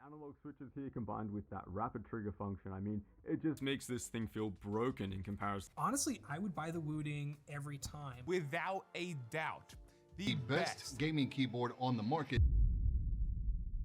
analog switches here combined with that rapid trigger function, I mean, it just makes this thing feel broken in comparison. Honestly, I would buy the Wooting every time. Without a doubt, the best gaming keyboard on the market.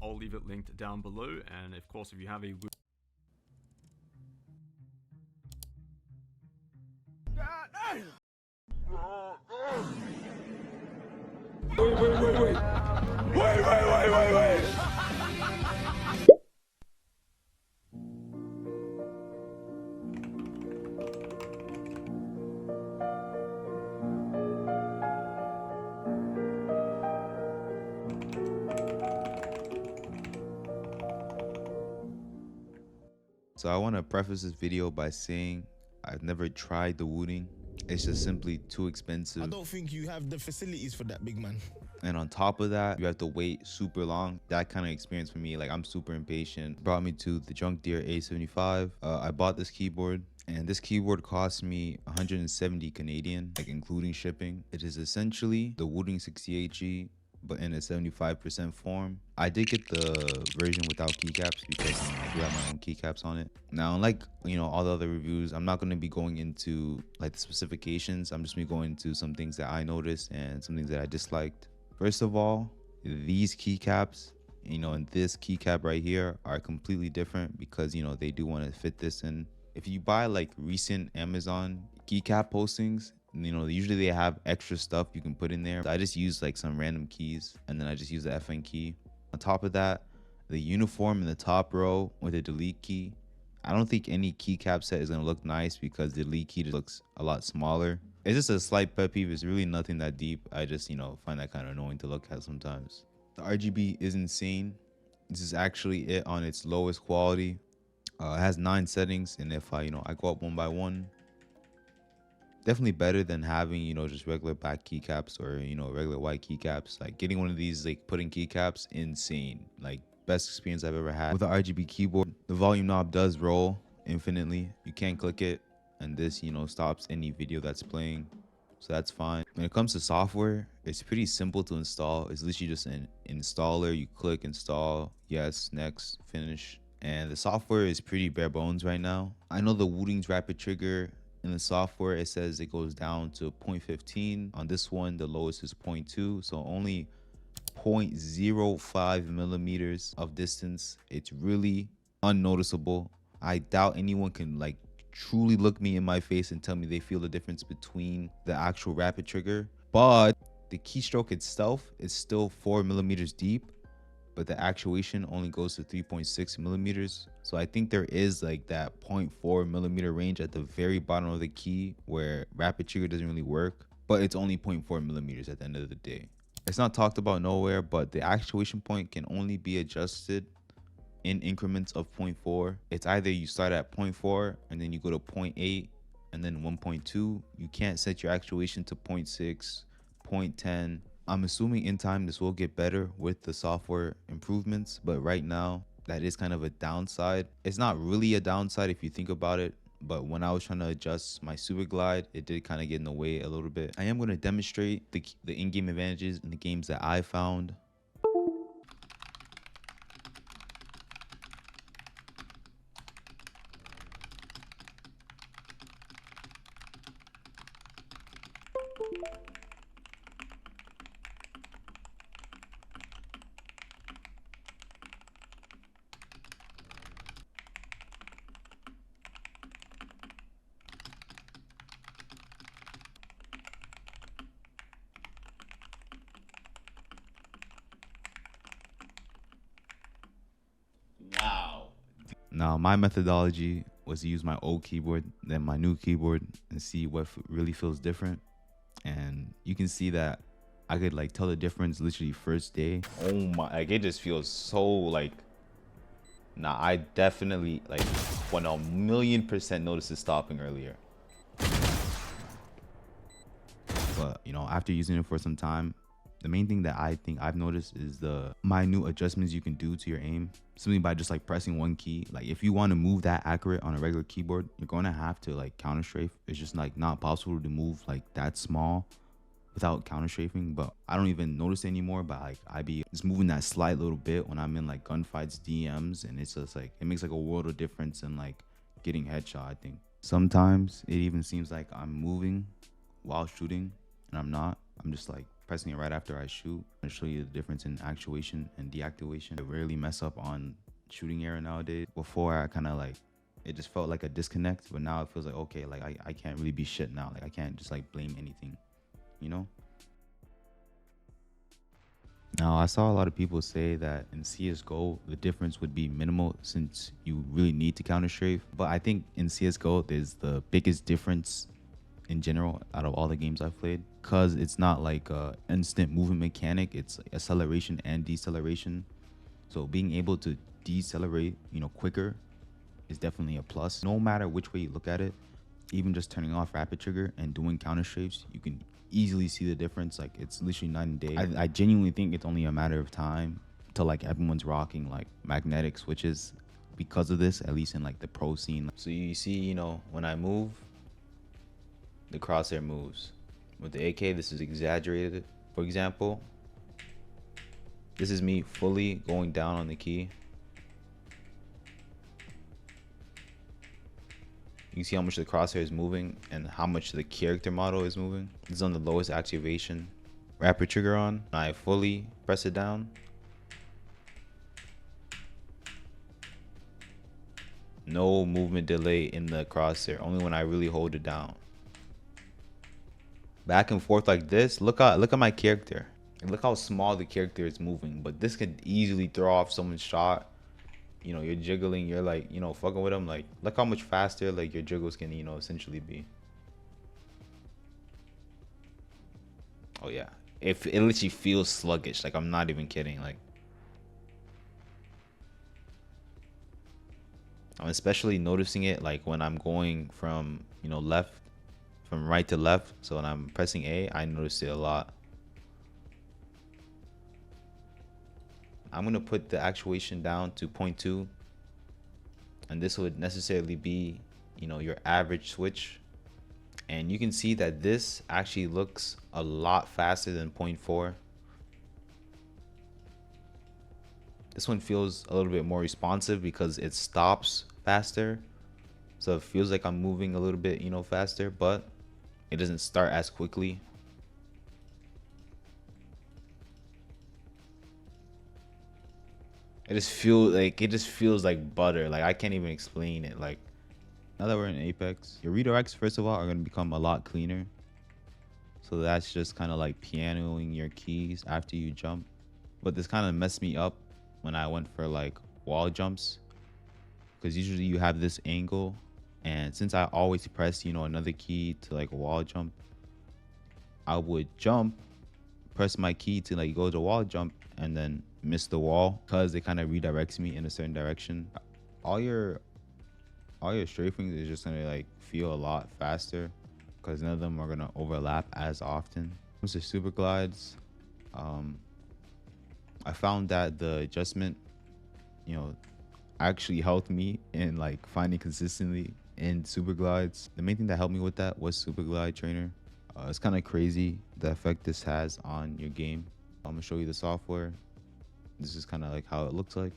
I'll leave it linked down below, and of course if you have a Wait. So I want to preface this video by saying I've never tried the Wooting. It's just simply too expensive. I don't think you have the facilities for that, big man. And on top of that, you have to wait super long. That kind of experience for me, like I'm super impatient, brought me to the Drunkdeer A75. I bought this keyboard, and this keyboard cost me 170 Canadian, like including shipping. It is essentially the Wooting 68G, but in a 75% form. I did get the version without keycaps because I do have my own keycaps on it. Now, unlike all the other reviews, I'm not going to be going into like the specifications. I'm just going to be going into some things that I noticed and some things that I disliked. First of all, these keycaps, and this keycap right here are completely different because they do want to fit this in. If you buy like recent Amazon keycap postings, usually they have extra stuff you can put in there. I just use like some random keys, and then I just use the FN key. On top of that, the uniform in the top row with the delete key. I don't think any keycap set is gonna look nice because the delete key looks a lot smaller. It's just a slight pet peeve. It's really nothing that deep. I just find that kind of annoying to look at sometimes. The RGB is insane. This is actually it on its lowest quality. It has 9 settings, and if I go up one by one, definitely better than having just regular black keycaps or regular white keycaps. Like getting one of these, like putting keycaps, insane. Like best experience I've ever had with the RGB keyboard. The volume knob does roll infinitely. You can't click it, and this stops any video that's playing, so that's fine. When it comes to software, it's pretty simple to install. It's literally just an installer. You click install, yes, next, finish, and the software is pretty bare bones right now. I know the Wooting's rapid trigger, in the software it says it goes down to 0.15. On this one, the lowest is 0.2, so only 0.05 millimeters of distance. It's really unnoticeable. I doubt anyone can like truly look me in my face and tell me they feel the difference between the actual rapid trigger, but the keystroke itself is still 4 millimeters deep, but the actuation only goes to 3.6 millimeters. So I think there is like that 0.4 millimeter range at the very bottom of the key where rapid trigger doesn't really work, but it's only 0.4 millimeters at the end of the day. It's not talked about nowhere, but the actuation point can only be adjusted in increments of 0.4. It's either you start at 0.4 and then you go to 0.8 and then 1.2. You can't set your actuation to 0.6, 0.10. I'm assuming in time this will get better with the software improvements, but right now that is kind of a downside. It's not really a downside if you think about it, but when I was trying to adjust my super glide, it did kind of get in the way a little bit. I am going to demonstrate the in-game advantages in the games that I found. Now, my methodology was to use my old keyboard, then my new keyboard, and see what really feels different. And you can see that I could like tell the difference literally first day. Oh my, like it just feels so like, nah, I definitely like 1,000,000% noticed it stopping earlier. But after using it for some time, the main thing that I think I've noticed is the minute adjustments you can do to your aim simply by just like pressing one key. Like if you want to move that accurate on a regular keyboard, you're going to have to like counter strafe. It's just like not possible to move like that small without counter strafing, but I don't even notice it anymore. But like I be just moving that slight little bit when I'm in like gunfights, DMs, and it's just like it makes like a world of difference in like getting headshot. I think sometimes it even seems like I'm moving while shooting, and I'm not. I'm just like pressing it right after I shoot. I'll show you the difference in actuation and deactivation. I rarely mess up on shooting error nowadays. Before I kind of like, it just felt like a disconnect, but now it feels like, okay, like I can't really be shit now. Like I can't just like blame anything, you know? Now, I saw a lot of people say that in CSGO, the difference would be minimal since you really need to counter strafe. But I think in CSGO, there's the biggest difference in general out of all the games I've played, because it's not like a instant movement mechanic. It's like acceleration and deceleration. So being able to decelerate, you know, quicker is definitely a plus. No matter which way you look at it, even just turning off rapid trigger and doing counter strafes, you can easily see the difference. Like it's literally night and day. I genuinely think it's only a matter of time till like everyone's rocking like magnetic switches because of this, at least in like the pro scene. So you see, you know, when I move, the crosshair moves. With the AK, this is exaggerated. For example, this is me fully going down on the key. You can see how much the crosshair is moving and how much the character model is moving. This is on the lowest activation. Rapid trigger on. I fully press it down. No movement delay in the crosshair, only when I really hold it down. Back and forth like this. Look at my character. And look how small the character is moving. But this could easily throw off someone's shot. You know, you're jiggling, you're like, you know, fucking with them. Like, look how much faster like your jiggles can, you know, essentially be. Oh yeah, it literally feels sluggish. Like I'm not even kidding. Like I'm especially noticing it like when I'm going from, you know, from right to left. So when I'm pressing A, I notice it a lot. I'm gonna put the actuation down to 0.2, and this would necessarily be, you know, your average switch. And you can see that this actually looks a lot faster than 0.4. This one feels a little bit more responsive because it stops faster. So it feels like I'm moving a little bit, you know, faster, but it doesn't start as quickly. It just feels like butter. Like I can't even explain it. Like now that we're in Apex, your redirects first of all are gonna become a lot cleaner. So that's just kind of like pianoing your keys after you jump. But this kind of messed me up when I went for like wall jumps, because usually you have this angle, and since I always press, you know, another key to like a wall jump, I would jump, press my key to like go to wall jump, and then miss the wall because it kind of redirects me in a certain direction. All your strafings is just gonna like feel a lot faster because none of them are gonna overlap as often. When it comes to super glides, I found that the adjustment, you know, actually helped me in like finding consistently in super glides. The main thing that helped me with that was Super Glide Trainer. It's kind of crazy the effect this has on your game. I'm gonna show you the software. This is kind of like how it looks like.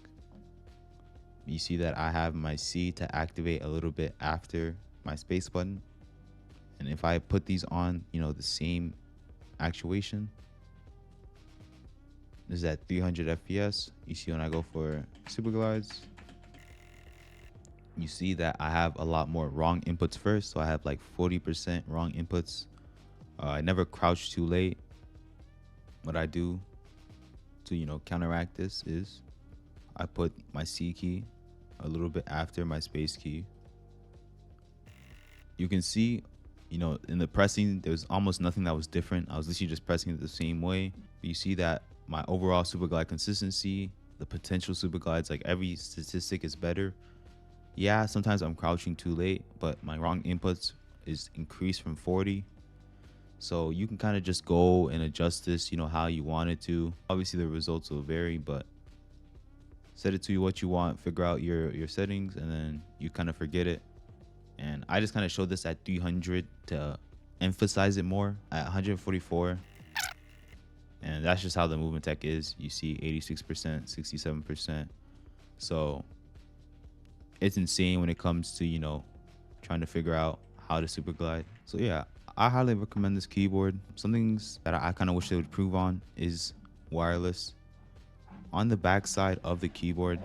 You see that I have my C to activate a little bit after my space button. And if I put these on, you know, the same actuation, this is at 300 FPS. You see when I go for super glides, you see that I have a lot more wrong inputs first. So I have like 40% wrong inputs. I never crouch too late. What I do to, you know, counteract this is I put my C key a little bit after my space key. You can see, you know, in the pressing, there's almost nothing that was different. I was literally just pressing it the same way. But you see that my overall super glide consistency, the potential super glides, like every statistic is better. Yeah, sometimes I'm crouching too late, but my wrong inputs is increased from 40. So you can kind of just go and adjust this, you know, how you want it to. Obviously the results will vary, but set it to what you want, figure out your settings, and then you kind of forget it. And I just kind of showed this at 300 to emphasize it more at 144. And that's just how the movement tech is. You see 86%, 67%. So it's insane when it comes to, you know, trying to figure out how to super glide. So yeah, I highly recommend this keyboard. Some things that I kind of wish they would improve on is wireless. On the back side of the keyboard,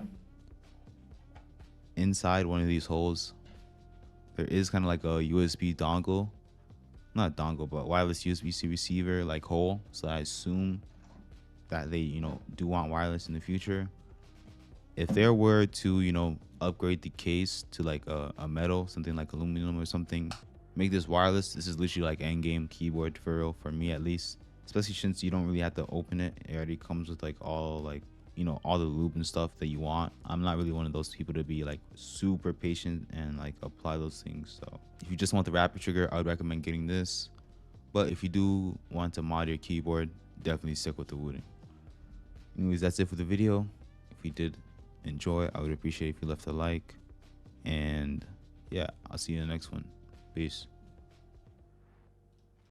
inside one of these holes, there is kind of like a USB dongle. Not dongle, but wireless USB-C receiver like hole. So I assume that they, you know, do want wireless in the future. If there were to, you know, upgrade the case to like a metal, something like aluminum or something, make this wireless, this is literally like end game keyboard for real, for me at least. Especially since you don't really have to open it. It already comes with like all like, you know, all the lube and stuff that you want. I'm not really one of those people to be like super patient and like apply those things. So if you just want the rapid trigger, I would recommend getting this. But if you do want to mod your keyboard, definitely stick with the Wooting. Anyways, that's it for the video. If you did enjoy, I would appreciate if you left a like. And yeah, I'll see you in the next one. Peace.